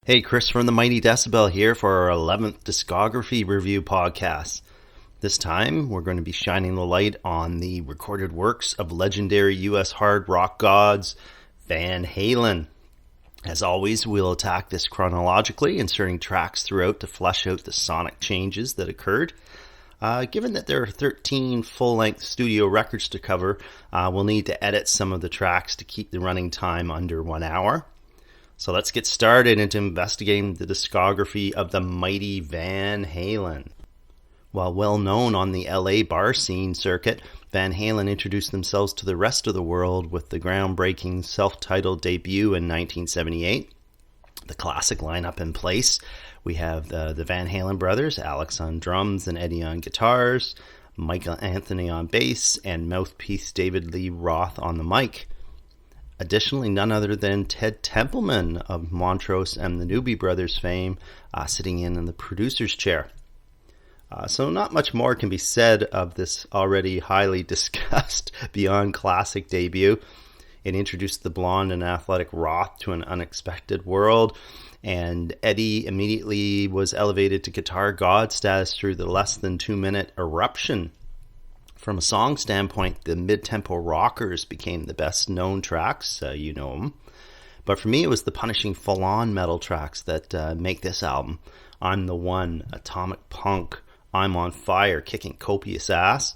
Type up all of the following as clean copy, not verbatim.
Hey, Chris from the Mighty Decibel here for our 11th Discography review podcast. This time, we're going to be shining the light on the recorded works of legendary U.S. hard rock gods, Van Halen. As always, we'll attack this chronologically, inserting tracks throughout to flesh out the sonic changes that occurred. Given that there are 13 full-length studio records to cover, we'll need to edit some of the tracks to keep the running time under 1 hour. So let's get started into investigating the discography of the mighty Van Halen. While well known on the LA bar scene circuit, Van Halen introduced themselves to the rest of the world with the groundbreaking self-titled debut in 1978. The classic lineup in place. We have the Van Halen brothers, Alex on drums and Eddie on guitars, Michael Anthony on bass, and mouthpiece David Lee Roth on the mic. Additionally, none other than Ted Templeman of Montrose and the Newby Brothers fame sitting in the producer's chair. So not much more can be said of this already highly discussed Beyond Classic debut. It introduced the blonde and athletic Roth to an unexpected world, and Eddie immediately was elevated to guitar god status through the less than 2-minute Eruption. From a song standpoint, the mid-tempo rockers became the best known tracks, you know them. But for me, it was the punishing full-on metal tracks that make this album. I'm the One, Atomic Punk, I'm on Fire, kicking copious ass.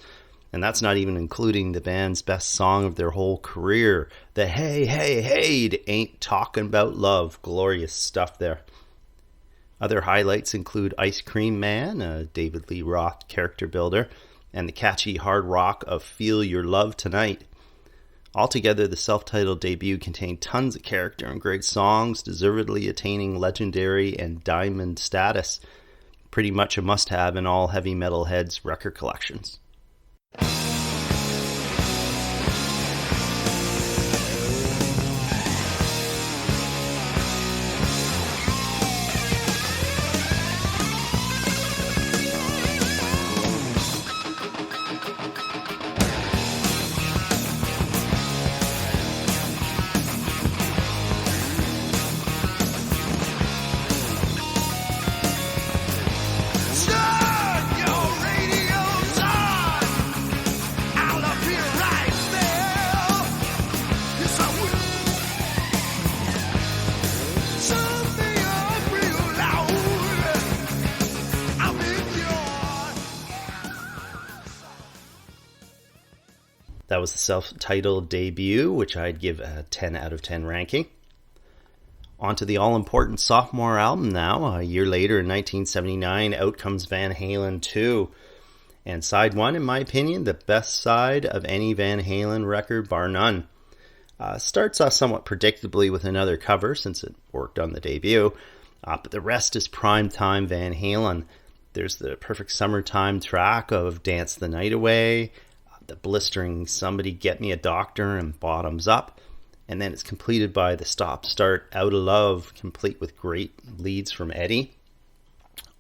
And that's not even including the band's best song of their whole career, the Hey, Hey, Hey, Ain't Talking About Love. Glorious stuff there. Other highlights include Ice Cream Man, a David Lee Roth character builder, and the catchy hard rock of Feel Your Love Tonight. Altogether, the self-titled debut contained tons of character and great songs, deservedly attaining legendary and diamond status. Pretty much a must-have in all heavy metal heads' record collections. That was the self-titled debut, which I'd give a 10 out of 10 ranking. On to the all-important sophomore album now. A year later, in 1979, out comes Van Halen 2. And side 1, in my opinion, the best side of any Van Halen record, bar none. Starts off somewhat predictably with another cover, since it worked on the debut. But the rest is primetime Van Halen. There's the perfect summertime track of Dance the Night Away, the blistering Somebody Get Me a Doctor and Bottoms Up, and then it's completed by the stop-start Out of Love, complete with great leads from Eddie.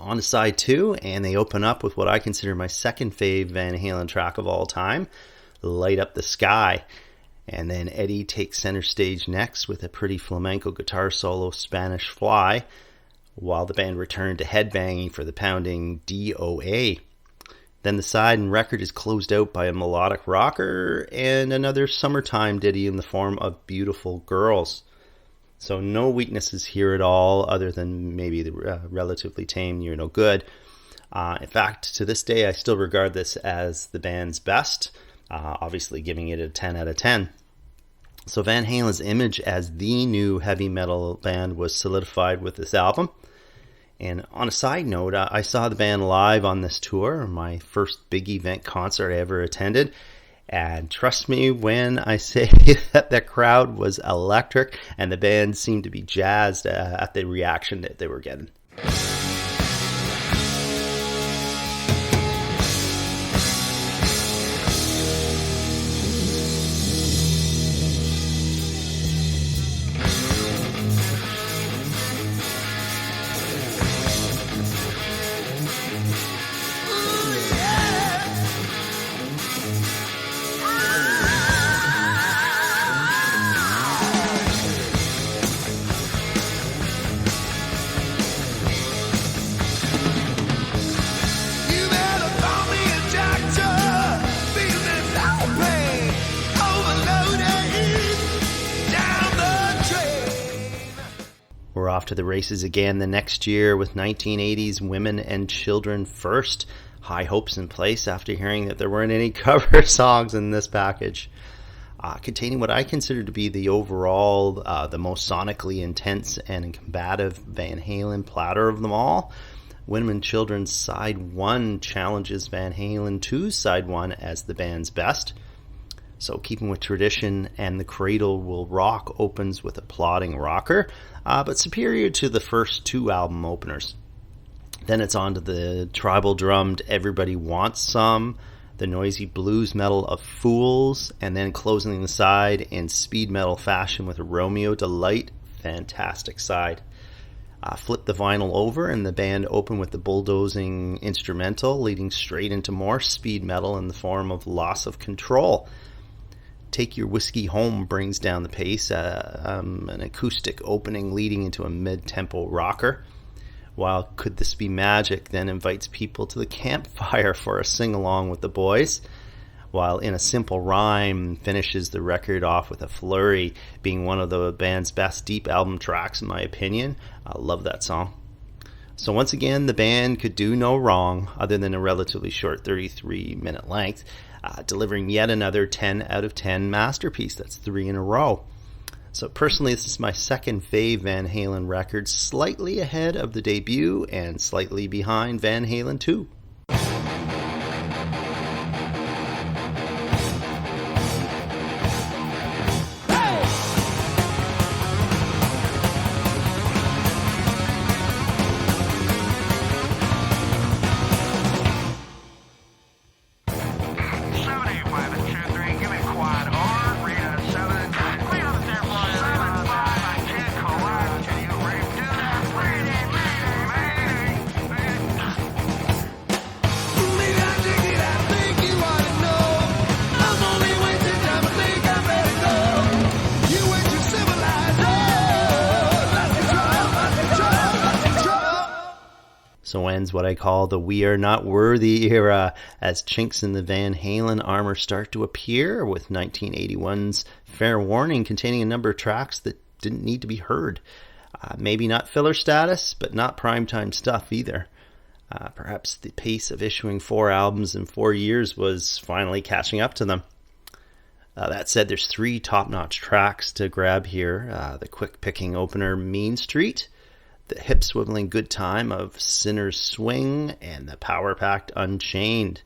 On to side 2, and they open up with what I consider my second fave Van Halen track of all time, Light Up the Sky. And then Eddie takes center stage next with a pretty flamenco guitar solo, Spanish Fly, while the band returned to headbanging for the pounding DOA. Then the side and record is closed out by a melodic rocker and another summertime ditty in the form of Beautiful Girls. So no weaknesses here at all, other than maybe the relatively tame You're No Good. In fact, to this day, I still regard this as the band's best, obviously giving it a 10 out of 10. So Van Halen's image as the new heavy metal band was solidified with this album. And on a side note, I saw the band live on this tour, my first big event concert I ever attended. And trust me when I say that the crowd was electric and the band seemed to be jazzed at the reaction that they were getting. off to the races again the next year with 1980's Women and Children First. High hopes in place after hearing that there weren't any cover songs in this package. Containing what I consider to be the overall, the most sonically intense and combative Van Halen platter of them all. Women and Children's Side 1 challenges Van Halen 2's Side 1 as the band's best. So keeping with tradition, And the Cradle Will Rock opens with a plodding rocker, but superior to the first two album openers. Then it's on to the tribal drummed Everybody Wants Some, the noisy blues metal of Fools, and then closing the side in speed metal fashion with Romeo Delight. Fantastic side. Flip the vinyl over and the band open with the bulldozing instrumental, leading straight into more speed metal in the form of Loss of Control. Take Your Whiskey Home brings down the pace, an acoustic opening leading into a mid-tempo rocker, while Could This Be Magic then invites people to the campfire for a sing-along with the boys, while In a Simple Rhyme finishes the record off with a flurry, being one of the band's best deep album tracks in my opinion. I love that song. So once again, the band could do no wrong other than a relatively short 33-minute length, delivering yet another 10 out of 10 masterpiece. That's 3 in a row. So personally, this is my second fave Van Halen record, slightly ahead of the debut and slightly behind Van Halen 2. So ends what I call the We Are Not Worthy era, as chinks in the Van Halen armor start to appear, with 1981's Fair Warning containing a number of tracks that didn't need to be heard. Maybe not filler status, but not primetime stuff either. Perhaps the pace of issuing 4 albums in 4 years was finally catching up to them. That said, there's 3 top-notch tracks to grab here. The quick-picking opener, Mean Street, the hip-swiveling good time of Sinner's Swing, and the power-packed Unchained.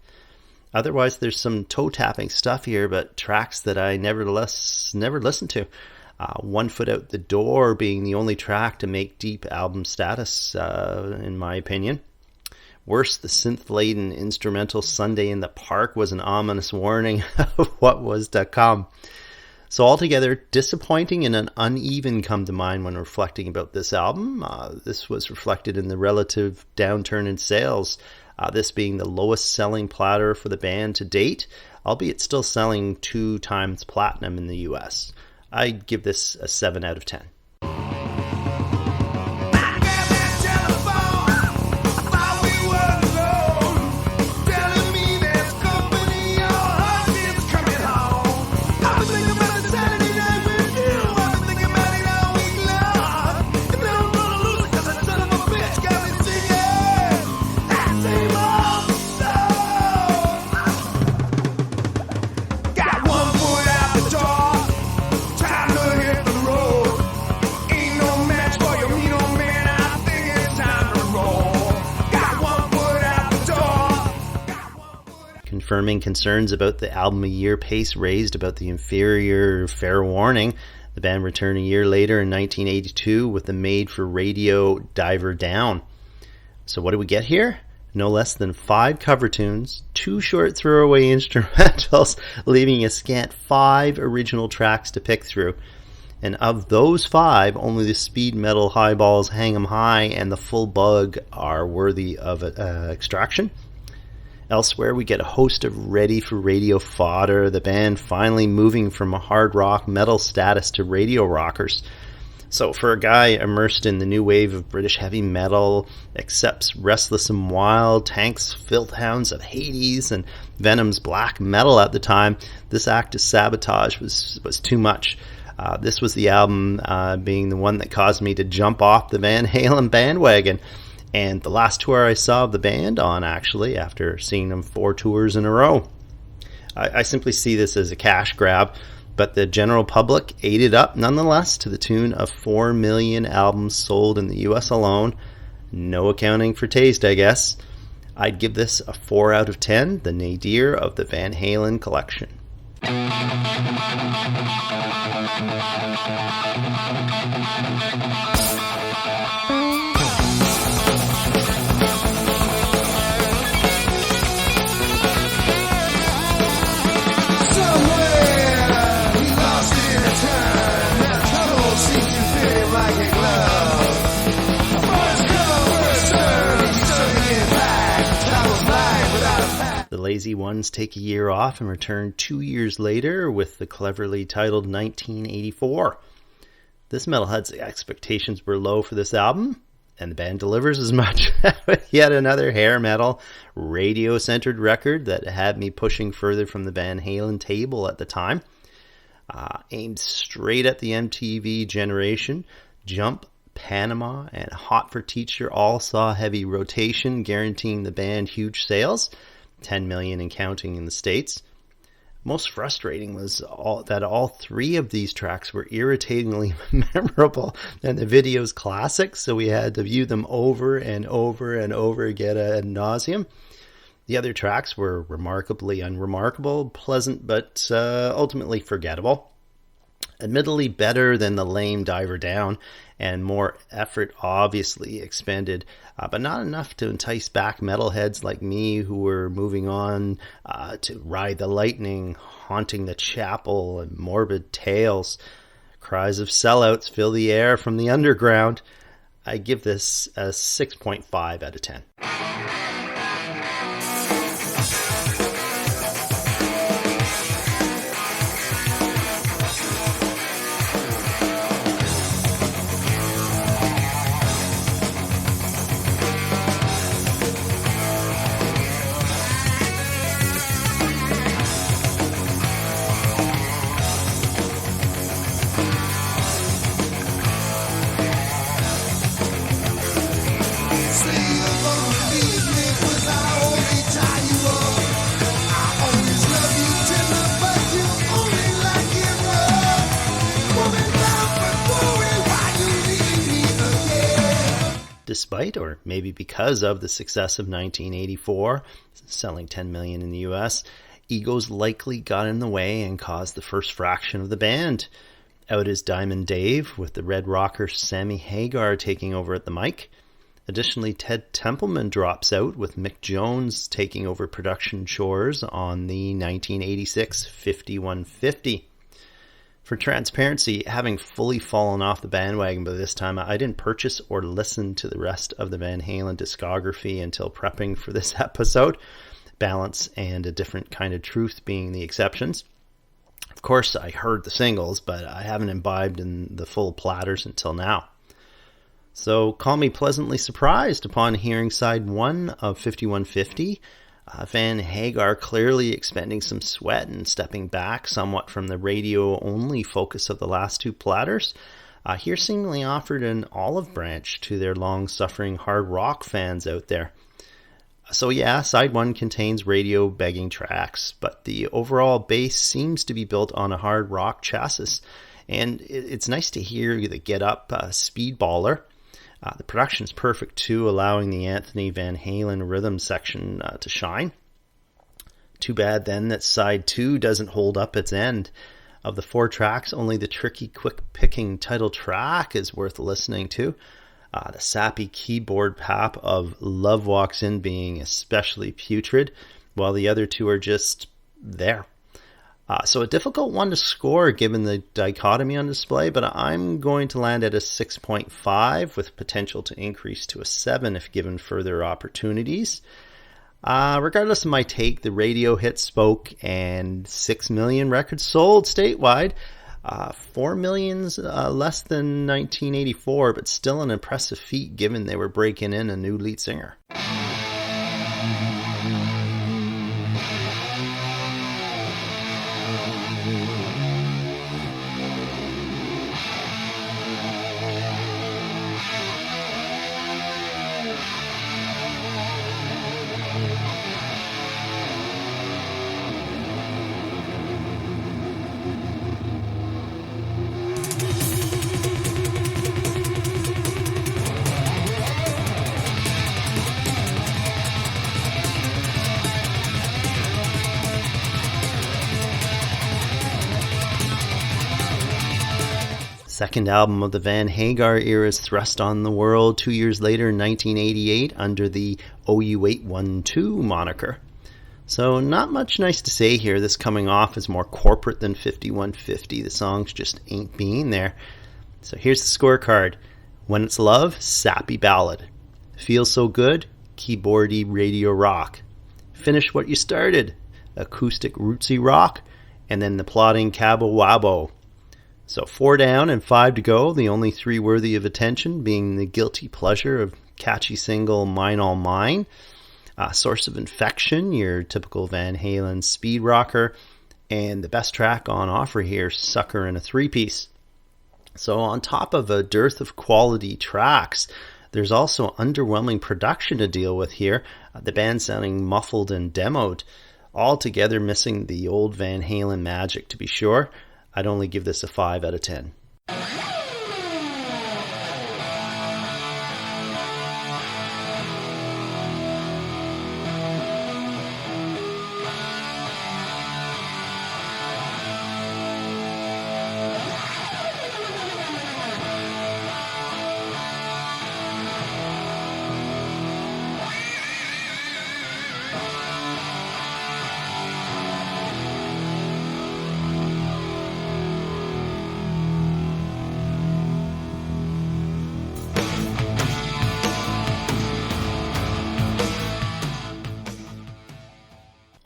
Otherwise, there's some toe-tapping stuff here, but tracks that I nevertheless never listened to. One Foot Out the Door being the only track to make deep album status, in my opinion. Worse, the synth-laden instrumental Sunday in the Park was an ominous warning of what was to come. So altogether, disappointing and an uneven come to mind when reflecting about this album. This was reflected in the relative downturn in sales, this being the lowest selling platter for the band to date, albeit still selling 2 times platinum in the US. I'd give this a 7 out of 10. Confirming concerns about the album a year pace raised about the inferior Fair Warning, the band returned a year later in 1982 with the made-for-radio Diver Down. So what do we get here? No less than 5 cover tunes, 2 short throwaway instrumentals, leaving a scant 5 original tracks to pick through. And of those 5, only the speed metal highballs Hang 'em High and the Full Bug are worthy of extraction. Elsewhere, we get a host of ready-for-radio fodder, the band finally moving from a hard rock metal status to radio rockers. So for a guy immersed in the new wave of British heavy metal, accepts Restless and Wild, Tank's Filth Hounds of Hades, and Venom's black metal at the time, this act of sabotage was too much. This was the album being the one that caused me to jump off the Van Halen bandwagon. And the last tour I saw of the band on, actually, after seeing them 4 tours in a row. I simply see this as a cash grab, but the general public ate it up nonetheless to the tune of 4 million albums sold in the US alone. No accounting for taste, I guess. I'd give this a 4 out of 10, the nadir of the Van Halen collection. The Lazy Ones take a year off and return 2 years later with the cleverly titled 1984. This metalhead's expectations were low for this album, and the band delivers as much with yet another hair metal, radio-centered record that had me pushing further from the Van Halen table at the time. Aimed straight at the MTV generation, Jump, Panama, and Hot for Teacher all saw heavy rotation, guaranteeing the band huge sales. 10 million and counting in the States. Most frustrating was that all 3 of these tracks were irritatingly memorable and the video's classics, so we had to view them over and over and over again ad nauseum. The other tracks were remarkably unremarkable, pleasant, but ultimately forgettable. Admittedly better than the lame Diver Down, and more effort obviously expended, but not enough to entice back metalheads like me who were moving on to Ride the Lightning, Haunting the Chapel, and Morbid Tales. Cries of sellouts fill the air from the underground. I give this a 6.5 out of 10. Despite, or maybe because of, the success of 1984, selling 10 million in the US, egos likely got in the way and caused the first fraction of the band. Out is Diamond Dave, with the Red Rocker Sammy Hagar taking over at the mic. Additionally, Ted Templeman drops out, with Mick Jones taking over production chores on the 1986 5150. For transparency, having fully fallen off the bandwagon by this time, I didn't purchase or listen to the rest of the Van Halen discography until prepping for this episode, Balance and A Different Kind of Truth being the exceptions. Of course, I heard the singles, but I haven't imbibed in the full platters until now. So call me pleasantly surprised upon hearing side 1 of 5150, Van Hagar clearly expending some sweat and stepping back somewhat from the radio-only focus of the last 2 platters. Here seemingly offered an olive branch to their long-suffering hard rock fans out there. So yeah, side 1 contains radio-begging tracks, but the overall base seems to be built on a hard rock chassis. And it's nice to hear the get-up speedballer. The production's perfect too, allowing the Anthony Van Halen rhythm section to shine. Too bad then that side 2 doesn't hold up its end. Of the 4 tracks, only the tricky, quick-picking title track is worth listening to. The sappy keyboard pap of Love Walks In being especially putrid, while the other 2 are just there. So a difficult one to score given the dichotomy on display, but I'm going to land at a 6.5 with potential to increase to a 7 if given further opportunities. Regardless of my take, the radio hit spoke and 6 million records sold statewide. 4 million's less than 1984, but still an impressive feat given they were breaking in a new lead singer. Second album of the Van Hagar era is thrust on the world 2 years later in 1988 under the OU812 moniker. So not much nice to say here. This coming off is more corporate than 5150. The songs just ain't being there. So here's the scorecard. When It's Love, sappy ballad. Feels So Good, keyboardy radio rock. Finish What You Started, acoustic rootsy rock, and then the plodding cabo wabo. So 4 down and 5 to go, the only 3 worthy of attention being the guilty pleasure of catchy single Mine All Mine, Source of Infection, your typical Van Halen speed rocker, and the best track on offer here, Sucker in a 3-piece. So on top of a dearth of quality tracks, there's also underwhelming production to deal with here, the band sounding muffled and demoed, altogether missing the old Van Halen magic to be sure. I'd only give this a 5 out of 10.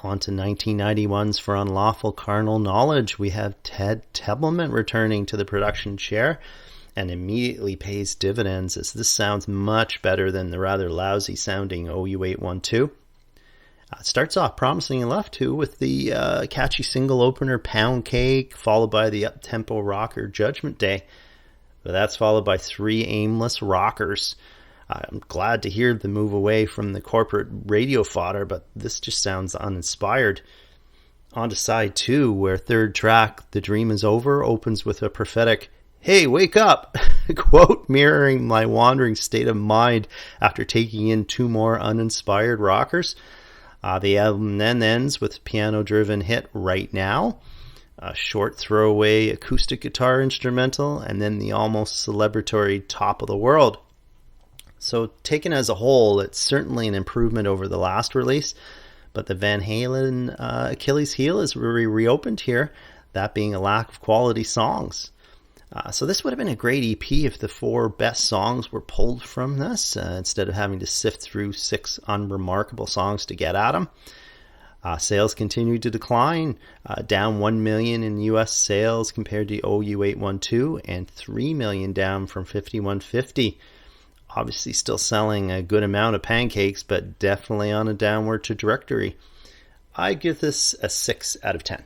On to 1991's For Unlawful Carnal Knowledge. We have Ted Templeman returning to the production chair and immediately pays dividends as this sounds much better than the rather lousy sounding OU812. It starts off promising enough too with the catchy single opener Pound Cake, followed by the up-tempo rocker Judgment Day. But that's followed by 3 aimless rockers. I'm glad to hear the move away from the corporate radio fodder, but this just sounds uninspired. On to side 2, where third track, The Dream Is Over, opens with a prophetic, "Hey, wake up!" quote mirroring my wandering state of mind after taking in 2 more uninspired rockers. The album then ends with piano-driven hit Right Now, a short throwaway acoustic guitar instrumental, and then the almost celebratory Top of the World. So taken as a whole, it's certainly an improvement over the last release, but the Van Halen Achilles heel is reopened here, that being a lack of quality songs. So this would have been a great EP if the 4 best songs were pulled from this, instead of having to sift through 6 unremarkable songs to get at them. Sales continued to decline, down 1 million in US sales compared to OU812 and 3 million down from 5150. Obviously still selling a good amount of pancakes, but definitely on a downward trajectory. I give this a 6 out of 10.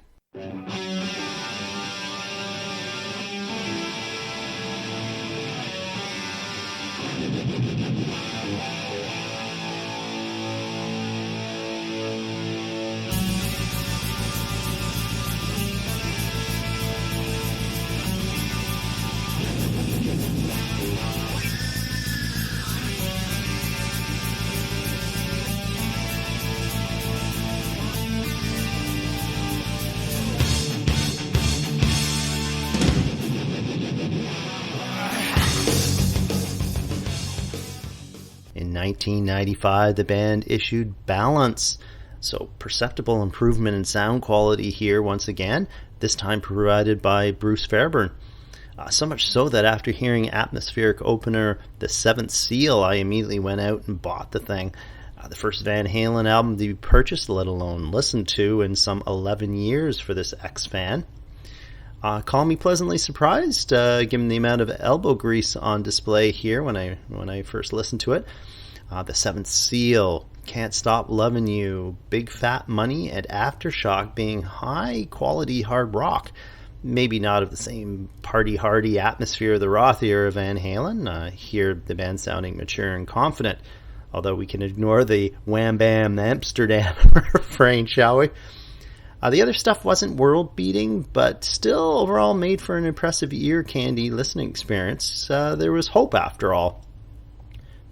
In 1995, the band issued Balance, so perceptible improvement in sound quality here once again, this time provided by Bruce Fairbairn. So much so that after hearing atmospheric opener The Seventh Seal, I immediately went out and bought the thing. The first Van Halen album to be purchased, let alone listened to, in some 11 years for this ex-fan. Call me pleasantly surprised, given the amount of elbow grease on display here when I first listened to it. The Seventh Seal, Can't Stop Lovin' You, Big Fat Money, and Aftershock being high quality hard rock. Maybe not of the same party-hardy atmosphere of the Roth era of Van Halen. Here the band sounding mature and confident, although we can ignore the Wham Bam Amsterdam refrain, shall we? The other stuff wasn't world-beating, but still overall made for an impressive ear-candy listening experience. There was hope after all.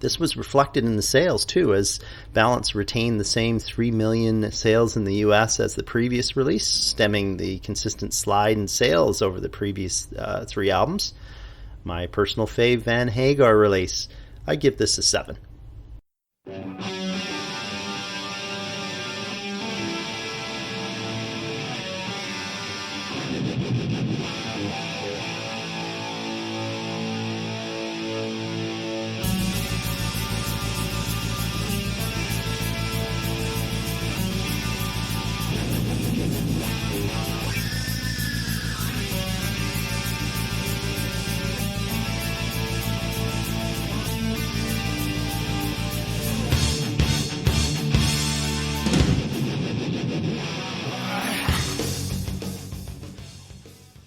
This was reflected in the sales too, as Balance retained the same 3 million sales in the US as the previous release, stemming the consistent slide in sales over the previous 3 albums. My personal fave Van Hagar release. I give this a 7.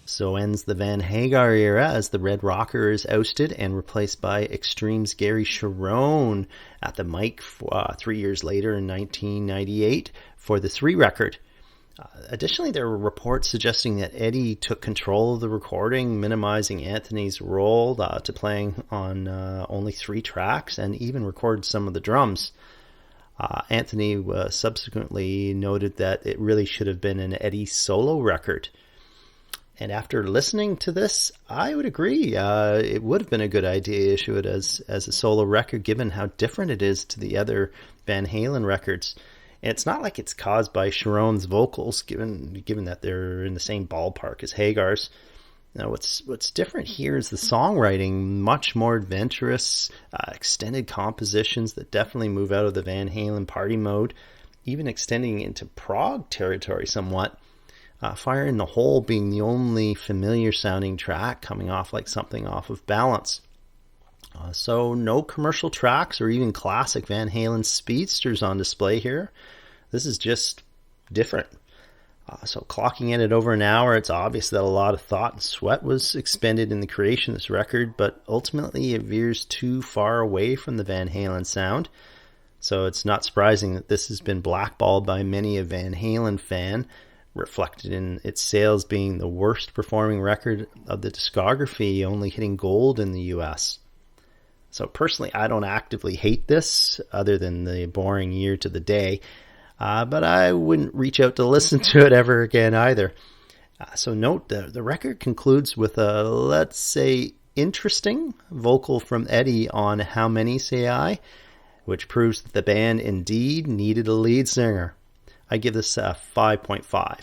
So ends the Van Hagar era as the Red Rocker is ousted and replaced by Extreme's Gary Cherone at the mic 3 years later in 1998 for the 3 record. Additionally, there were reports suggesting that Eddie took control of the recording, minimizing Anthony's role to playing on only 3 tracks and even recorded some of the drums. Anthony subsequently noted that it really should have been an Eddie solo record. And after listening to this, I would agree. It would have been a good idea to issue it as a solo record, given how different it is to the other Van Halen records. And it's not like it's caused by Cherone's vocals, given that they're in the same ballpark as Hagar's. Now, what's different here is the songwriting, much more adventurous, extended compositions that definitely move out of the Van Halen party mode, even extending into prog territory somewhat. Fire in the Hole being the only familiar sounding track coming off like something off of Balance. So no commercial tracks or even classic Van Halen speedsters on display here. This is just different. So clocking in at over an hour, it's obvious that a lot of thought and sweat was expended in the creation of this record, but ultimately it veers too far away from the Van Halen sound. So it's not surprising that this has been blackballed by many a Van Halen fan, reflected in its sales being the worst performing record of the discography, only hitting gold in the US. So personally, I don't actively hate this, other than the boring year to the day, but I wouldn't reach out to listen to it ever again either. So note, the record concludes with a, let's say, interesting vocal from Eddie on How Many Say I, which proves that the band indeed needed a lead singer. I give this a 5.5.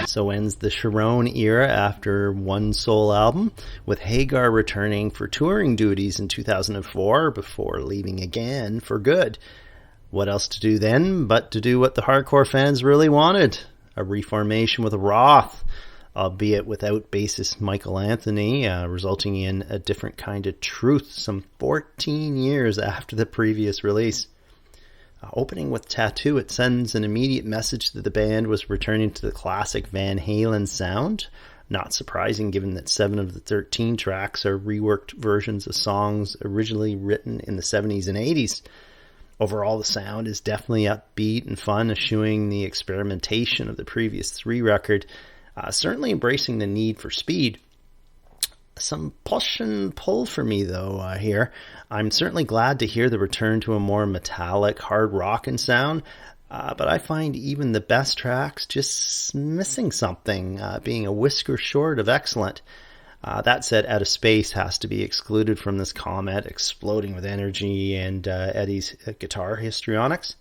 So ends the Cherone era after one sole album, with Hagar returning for touring duties in 2004 before leaving again for good. What else to do then but to do what the hardcore fans really wanted? A reformation with Roth, albeit without bassist Michael Anthony, resulting in a different kind of truth some 14 years after the previous release. Opening with Tattoo, it sends an immediate message that the band was returning to the classic Van Halen sound. Not surprising, given that 7 of the 13 tracks are reworked versions of songs originally written in the 70s and 80s. Overall, the sound is definitely upbeat and fun, eschewing the experimentation of the previous 3 record, certainly embracing the need for speed. Some push and pull for me, though, here. I'm certainly glad to hear the return to a more metallic, hard rockin' sound, but I find even the best tracks just missing something, being a whisker short of excellent. That said, Out of Space has to be excluded from this comment, exploding with energy and Eddie's guitar histrionics.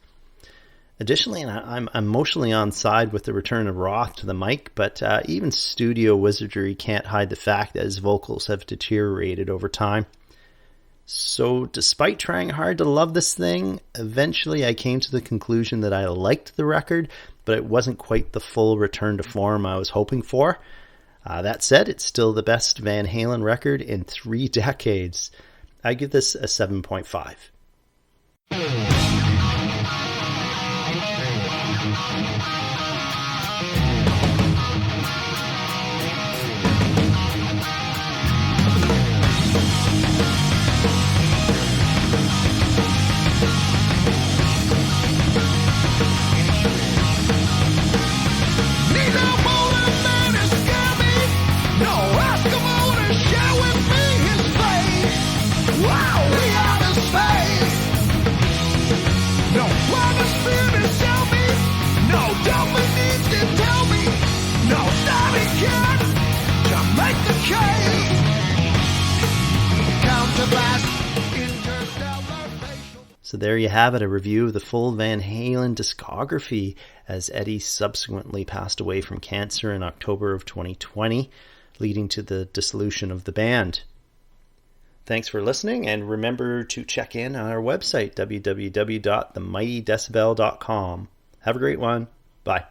Additionally, I'm emotionally on side with the return of Roth to the mic, but even studio wizardry can't hide the fact that his vocals have deteriorated over time. So despite trying hard to love this thing, eventually I came to the conclusion that I liked the record, but it wasn't quite the full return to form I was hoping for. That said, it's still the best Van Halen record in 3 decades. I give this a 7.5. So there you have it, a review of the full Van Halen discography, as Eddie subsequently passed away from cancer in October of 2020, leading to the dissolution of the band. Thanks for listening, and remember to check in on our website, www.themightydecibel.com. Have a great one. Bye.